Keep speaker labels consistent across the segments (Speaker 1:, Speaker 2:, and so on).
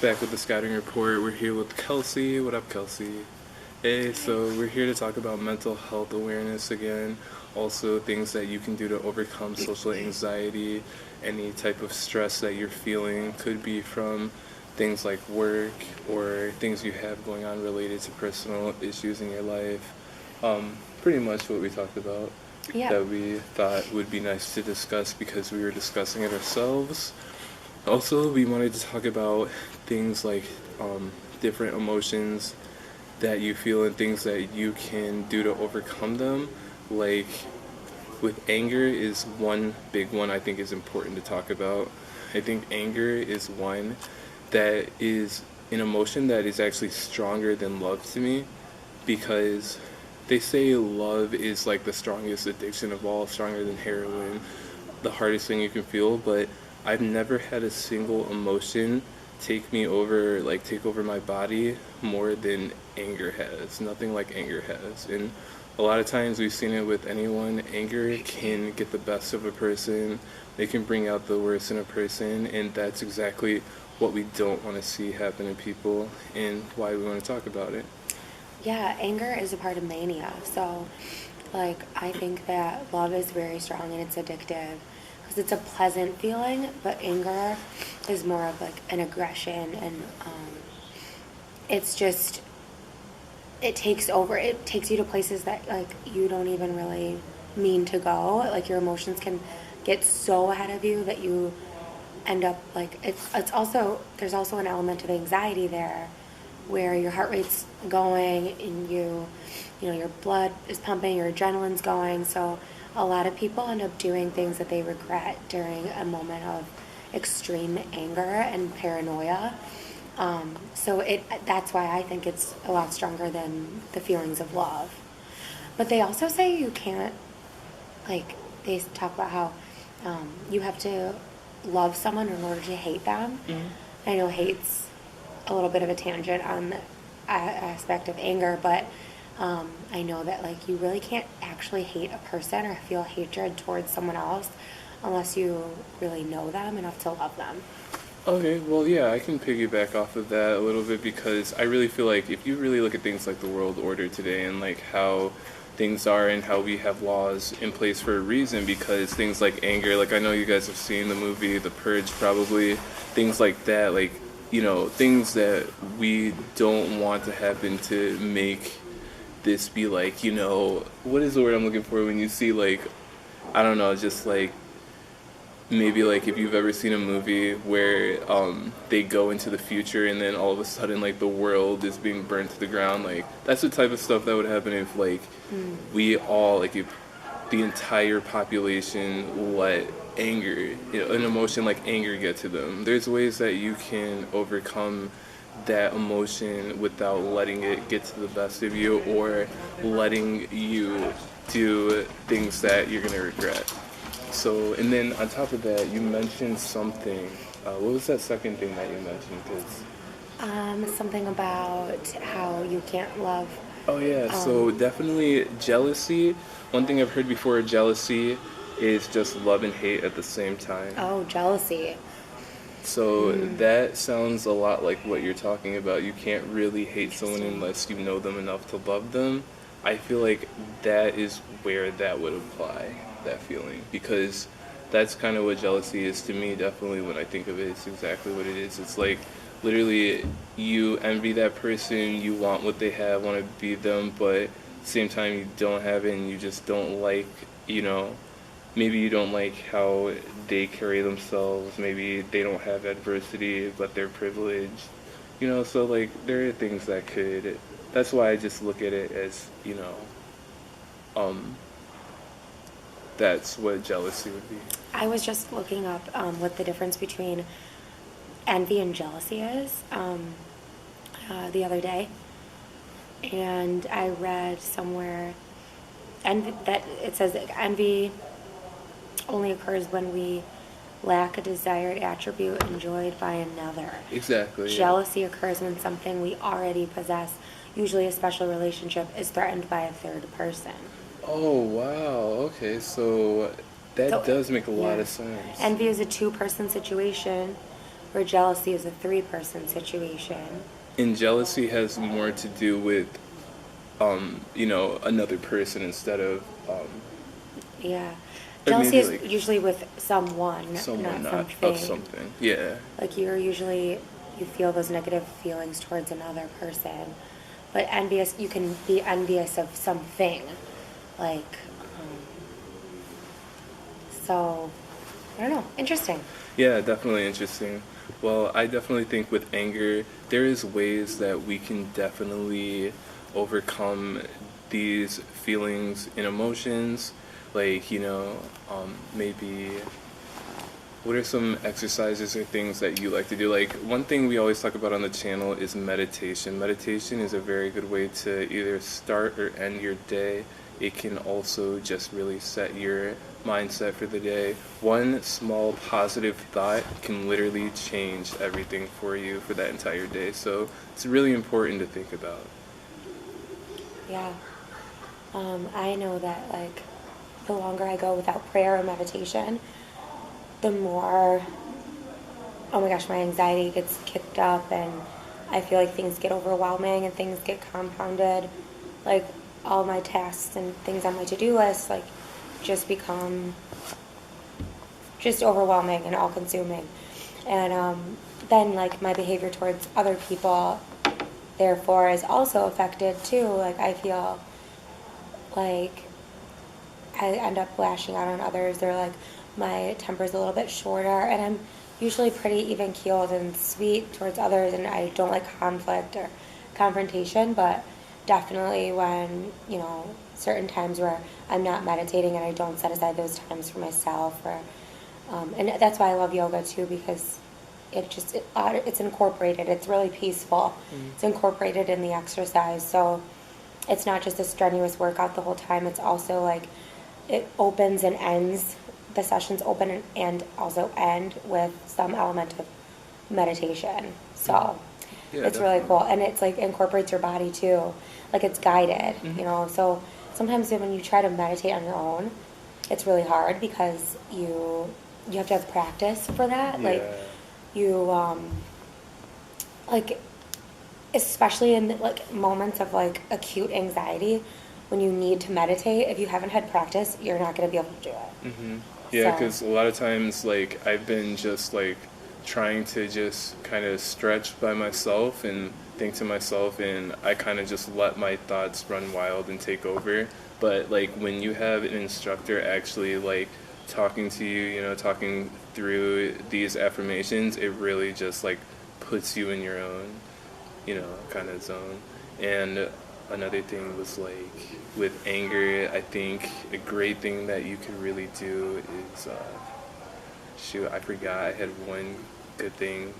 Speaker 1: back with the Scouting Report. We're here with Kelsey. What up, Kelsey? Hey, so we're here to talk about mental health awareness again. Also, things that you can do to overcome social anxiety, any type of stress that you're feeling. Could be from things like work or things you have going on related to personal issues in your life. Pretty much what we talked about
Speaker 2: Yeah.
Speaker 1: that we thought would be nice to discuss because we were discussing it ourselves. Also, we wanted to talk about things like different emotions that you feel and things that you can do to overcome them. Like with anger is one big one I think is important to talk about. I think anger is one that is an emotion that is actually stronger than love to me because they say love is like the strongest addiction of all, stronger than heroin, the hardest thing you can feel, but I've never had a single emotion take over my body more than anger has. Nothing like anger has. And a lot of times we've seen it with anyone. Anger can get the best of a person. They can bring out the worst in a person, and that's exactly what we don't want to see happen in people and why we want to talk about it.
Speaker 2: Yeah, anger is a part of mania. So, I think that love is very strong and it's addictive because it's a pleasant feeling, but anger is more of like an aggression and it's just, it takes over. It takes you to places that, you don't even really mean to go. Like, your emotions can get so ahead of you that you end up, it's also, there's also an element of anxiety there where your heart rate's going and your blood is pumping, your adrenaline's going. So a lot of people end up doing things that they regret during a moment of extreme anger and paranoia. That's why I think it's a lot stronger than the feelings of love. But they also say you can't, they talk about how you have to love someone in order to hate them. Mm-hmm. I know hate's a little bit of a tangent on the aspect of anger, but I know that you really can't actually hate a person or feel hatred towards someone else unless you really know them enough to love them.
Speaker 1: Okay, well, yeah, I can piggyback off of that a little bit because I really feel like if you really look at things like the world order today and how things are and how we have laws in place for a reason, because things like anger, I know you guys have seen the movie The Purge probably, things like that, things that we don't want to happen to make this be what is the word I'm looking for when you see I don't know, just maybe if you've ever seen a movie where they go into the future and then all of a sudden the world is being burned to the ground, that's the type of stuff that would happen if we all if the entire population let anger, an emotion like anger get to them. There's ways that you can overcome that emotion without letting it get to the best of you or letting you do things that you're going to regret. So, and then on top of that, you mentioned something. What was that second thing that you mentioned?
Speaker 2: Something about how you can't love.
Speaker 1: Oh yeah, so definitely jealousy. One thing I've heard before, jealousy is just love and hate at the same time.
Speaker 2: Oh, jealousy.
Speaker 1: So that sounds a lot like what you're talking about. You can't really hate someone unless you know them enough to love them. I feel like that is where that would apply, that feeling, because that's kind of what jealousy is to me. Definitely when I think of it, it's exactly what it is. It's literally you envy that person, you want what they have, want to be them, but at the same time you don't have it and you just don't maybe you don't like how they carry themselves, maybe they don't have adversity but they're privileged, so there are things that could, that's why I just look at it as that's what jealousy would be.
Speaker 2: I was just looking up what the difference between envy and jealousy is the other day, and I read somewhere that it says that envy only occurs when we lack a desired attribute enjoyed by another.
Speaker 1: Exactly.
Speaker 2: Jealousy occurs when something we already possess, usually a special relationship, is threatened by a third person.
Speaker 1: Oh, wow. Okay, so that does make a lot of sense.
Speaker 2: Envy is a two-person situation where jealousy is a three-person situation.
Speaker 1: And jealousy has more to do with, another person instead of,
Speaker 2: Yeah.
Speaker 1: or
Speaker 2: Jealousy
Speaker 1: maybe
Speaker 2: is
Speaker 1: like
Speaker 2: usually with someone,
Speaker 1: someone,
Speaker 2: not
Speaker 1: not of
Speaker 2: something.
Speaker 1: something. Yeah.
Speaker 2: Like you feel those negative feelings towards another person. But envious, you can be envious of something. Like, so, I don't know. Interesting.
Speaker 1: Yeah, definitely interesting. Well, I definitely think with anger, there is ways that we can definitely overcome these feelings and emotions. Like, maybe what are some exercises or things that you like to do? Like, one thing we always talk about on the channel is meditation. Meditation is a very good way to either start or end your day. It can also just really set your mindset for the day. One small positive thought can literally change everything for you for that entire day. So it's really important to think about.
Speaker 2: Yeah. I know that, like, the longer I go without prayer or meditation, the more, oh my gosh, my anxiety gets kicked up and I feel like things get overwhelming and things get compounded. Like, all my tasks and things on my to-do list, like, just become just overwhelming and all-consuming. And then, like, my behavior towards other people, therefore, is also affected, too. Like, I feel like I end up lashing out on others, or like my temper's a little bit shorter, and I'm usually pretty even keeled and sweet towards others, and I don't like conflict or confrontation, but definitely when, certain times where I'm not meditating and I don't set aside those times for myself, or and that's why I love yoga too, because it's incorporated. It's really peaceful. It's incorporated in the exercise, so it's not just a strenuous workout the whole time. It's also like it opens and ends. The sessions open and also end with some element of meditation. So
Speaker 1: Yeah,
Speaker 2: it's really
Speaker 1: definitely.
Speaker 2: cool, and it's like incorporates your body too. Like, it's guided, So sometimes when you try to meditate on your own, it's really hard because you have to have practice for that. Like,
Speaker 1: Yeah.
Speaker 2: you like, especially in like moments of like acute anxiety, when you need to meditate, if you haven't had practice, you're not going to be able to do it.
Speaker 1: Yeah,
Speaker 2: So,
Speaker 1: because a lot of times, like, I've been just, like, trying to just kind of stretch by myself and think to myself, and I kind of just let my thoughts run wild and take over. But, like, when you have an instructor actually, like, talking to you, talking through these affirmations, it really just, like, puts you in your own, kind of zone. And another thing was, like, with anger, I think a great thing that you could really do is, shoot, I forgot. I had one good thing.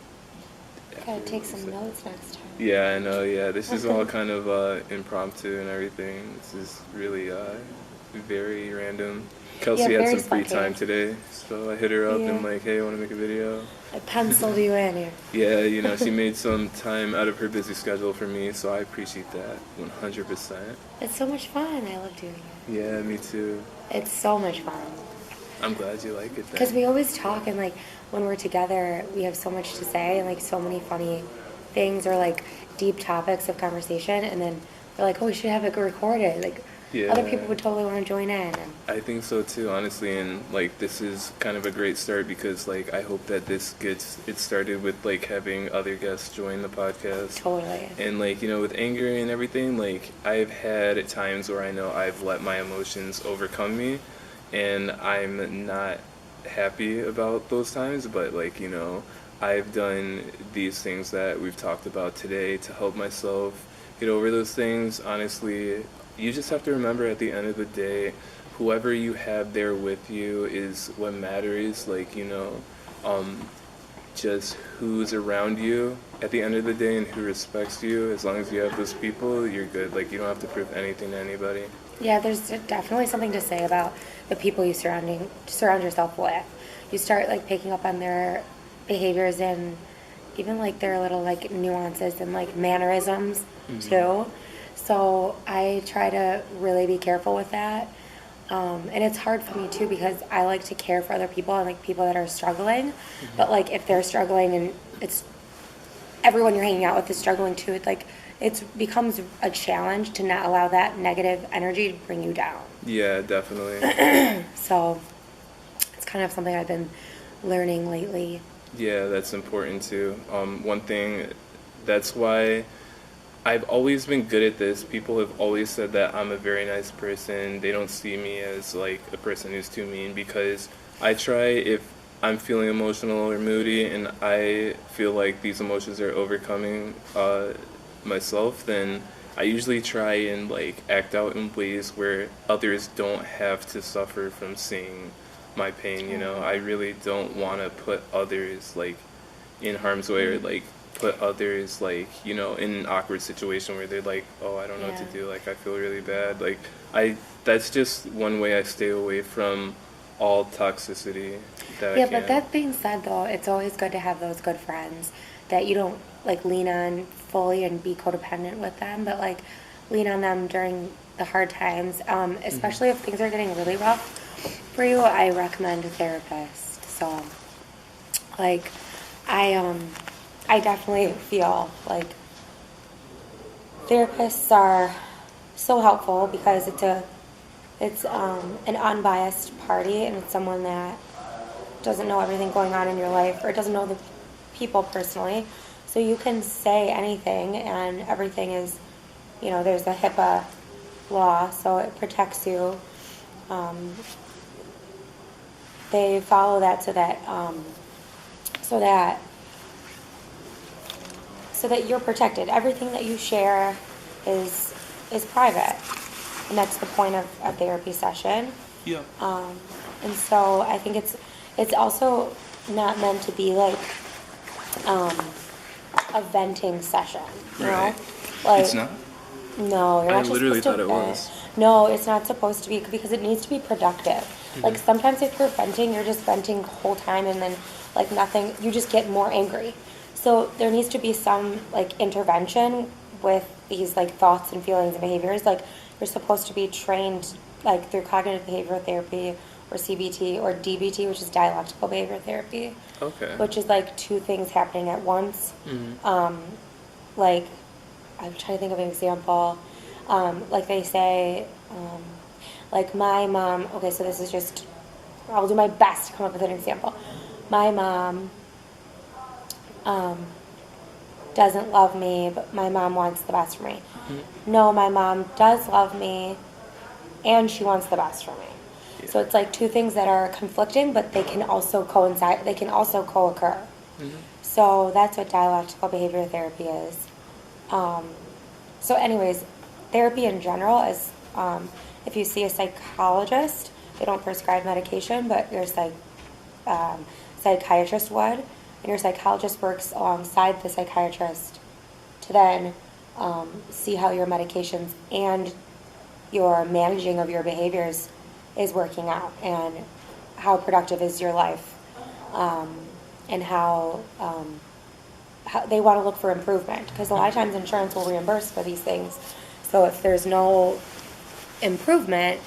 Speaker 2: gotta take some notes next time.
Speaker 1: Yeah, I know. Yeah, this is all kind of impromptu and everything. This is really very random. Kelsey had
Speaker 2: very
Speaker 1: some free time
Speaker 2: spontaneous.
Speaker 1: today, so I hit her up and
Speaker 2: Yeah.
Speaker 1: like, hey, I want to make a video.
Speaker 2: I penciled you in here.
Speaker 1: Yeah, she made some time out of her busy schedule for me, so I appreciate that 100%.
Speaker 2: It's so much fun. I love doing it.
Speaker 1: Yeah, me too.
Speaker 2: It's so much fun.
Speaker 1: I'm glad you like it
Speaker 2: Because
Speaker 1: then.
Speaker 2: we always talk, and like when we're together, we have so much to say and like so many funny things, or like deep topics of conversation, and then we're like, oh, we should have it recorded. Like, other
Speaker 1: Yeah.
Speaker 2: people would totally want to join in. And
Speaker 1: I think so too, honestly, and like this is kind of a great start because like I hope that this gets it started with like having other guests join the podcast.
Speaker 2: totally.
Speaker 1: And like, with anger and everything, like I've had times where I know I've let my emotions overcome me and I'm not happy about those times, but like, I've done these things that we've talked about today to help myself get over those things. Honestly, you just have to remember at the end of the day, whoever you have there with you is what matters. Like, just who's around you at the end of the day and who respects you. As long as you have those people, you're good. Like, you don't have to prove anything to anybody.
Speaker 2: Yeah, there's definitely something to say about the people you surround yourself with. You start like picking up on their behaviors and even like their little like nuances and like mannerisms too. So I try to really be careful with that. And it's hard for me too because I like to care for other people and like people that are struggling. But like if they're struggling and it's everyone you're hanging out with is struggling too, it's like it becomes a challenge to not allow that negative energy to bring you down.
Speaker 1: Yeah, definitely.
Speaker 2: So it's kind of something I've been learning lately.
Speaker 1: Yeah, that's important too. One thing, that's why I've always been good at this. People have always said that I'm a very nice person. They don't see me as like a person who's too mean because I try, if I'm feeling emotional or moody and I feel like these emotions are overcoming myself, then I usually try and like act out in ways where others don't have to suffer from seeing my pain, you know. I really don't want to put others like in harm's way or like put others like, you know, in an awkward situation where they're like, oh, I don't know what to do, like I feel really bad. Like I that's just one way I stay away from all toxicity that I
Speaker 2: Yeah,
Speaker 1: can.
Speaker 2: but that being said, though, it's always good to have those good friends that you don't like lean on fully and be codependent with them, but like lean on them during the hard times, especially if things are getting really rough for you. I recommend a therapist. So, like, I definitely feel like therapists are so helpful because it's an unbiased party and it's someone that doesn't know everything going on in your life or doesn't know the people personally. So you can say anything and everything is, you know, there's a HIPAA law, so it protects you. They follow that so that so that you're protected. Everything that you share is private, and that's the point of a therapy session.
Speaker 1: Yeah.
Speaker 2: And so I think it's also not meant to be like a venting session, you
Speaker 1: Right.
Speaker 2: know? Like,
Speaker 1: It's not?
Speaker 2: no, you're
Speaker 1: I
Speaker 2: not just
Speaker 1: literally
Speaker 2: supposed to
Speaker 1: thought it
Speaker 2: vent.
Speaker 1: was.
Speaker 2: No, it's not supposed to be because it needs to be productive. Like sometimes if you're venting, you're just venting the whole time and then like nothing, you just get more angry. So there needs to be some like intervention with these like thoughts and feelings and behaviors. Like you're supposed to be trained like through cognitive behavioral therapy or CBT or DBT, which is dialectical behavior therapy,
Speaker 1: Okay.
Speaker 2: which is like two things happening at once. Like I'm trying to think of an example. Like they say, like my mom, okay, so this is just, I'll do my best to come up with an example. My mom doesn't love me, but my mom wants the best for me. No, my mom does love me, and she wants the best for me.
Speaker 1: Yeah.
Speaker 2: So it's like two things that are conflicting, but they can also coincide, they can also co-occur. So that's what dialectical behavior therapy is. So anyways, therapy in general is, if you see a psychologist, they don't prescribe medication, but your psychiatrist would, and your psychologist works alongside the psychiatrist to then see how your medications and your managing of your behaviors is working out and how productive is your life, and how they want to look for improvement because a lot of times insurance will reimburse for these things. So if there's no improvement,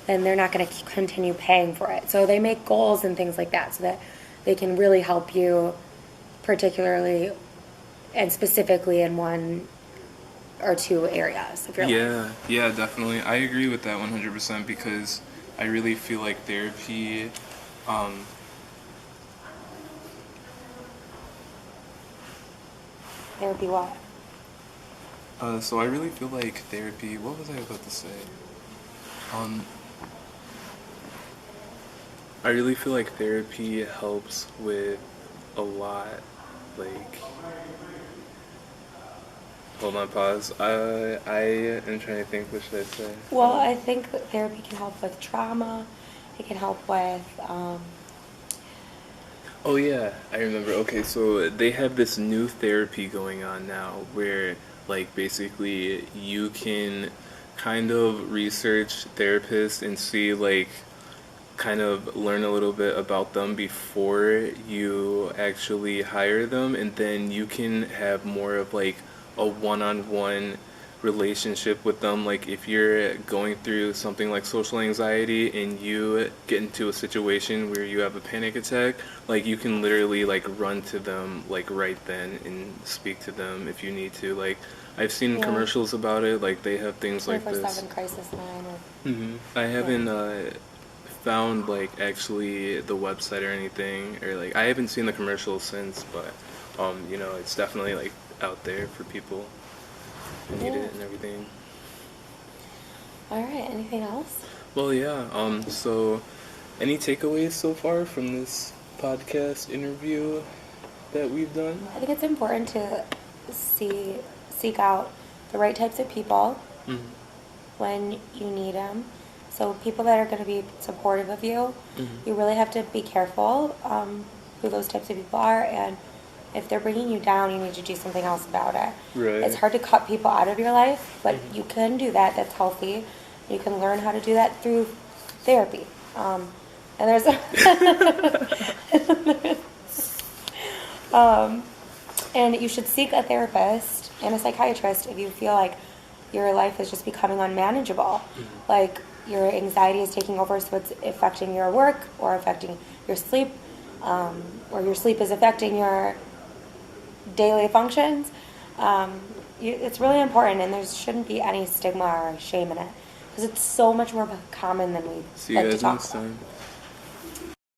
Speaker 2: then they're not going to continue paying for it. So they make goals and things like that so that they can really help you particularly and specifically in one or two areas of your life.
Speaker 1: Yeah, definitely. I agree with that 100% because I really feel like therapy,
Speaker 2: Therapy what?
Speaker 1: so I really feel like therapy, what was I about to say? I really feel like therapy helps with a lot, like, hold on, pause. I am trying to think, what should I say?
Speaker 2: Well, I think that therapy can help with trauma. It can help with
Speaker 1: Oh yeah, I remember. Okay, so they have this new therapy going on now where like basically you can kind of research therapists and see like kind of learn a little bit about them before you actually hire them, and then you can have more of like a one-on-one relationship with them. Like if you're going through something like social anxiety and you get into a situation where you have a panic attack, like you can literally like run to them like right then and speak to them if you need to. Like I've seen
Speaker 2: Yeah.
Speaker 1: commercials about it, like they have things like this.
Speaker 2: 24/7 crisis line.
Speaker 1: I haven't found like actually the website or anything, or like I haven't seen the commercials since, but you know, it's definitely like out there for people who need
Speaker 2: Yeah.
Speaker 1: it and everything.
Speaker 2: All right. Anything else?
Speaker 1: Well, yeah. So any takeaways so far from this podcast interview that we've done?
Speaker 2: I think it's important to seek out the right types of people
Speaker 1: Mhm.
Speaker 2: when you need them. So people that are going to be supportive of you, you really have to be careful who those types of people are, and if they're bringing you down, you need to do something else about it.
Speaker 1: Right.
Speaker 2: It's hard to cut people out of your life, but you can do that. That's healthy. You can learn how to do that through therapy. And there's and you should seek a therapist and a psychiatrist if you feel like your life is just becoming unmanageable. Like your anxiety is taking over, so it's affecting your work or affecting your sleep, or your sleep is affecting your daily functions. It's really important, and there shouldn't be any stigma or shame in it because it's so much more common than we
Speaker 1: See you
Speaker 2: like to
Speaker 1: guys
Speaker 2: talk
Speaker 1: next
Speaker 2: about.
Speaker 1: time.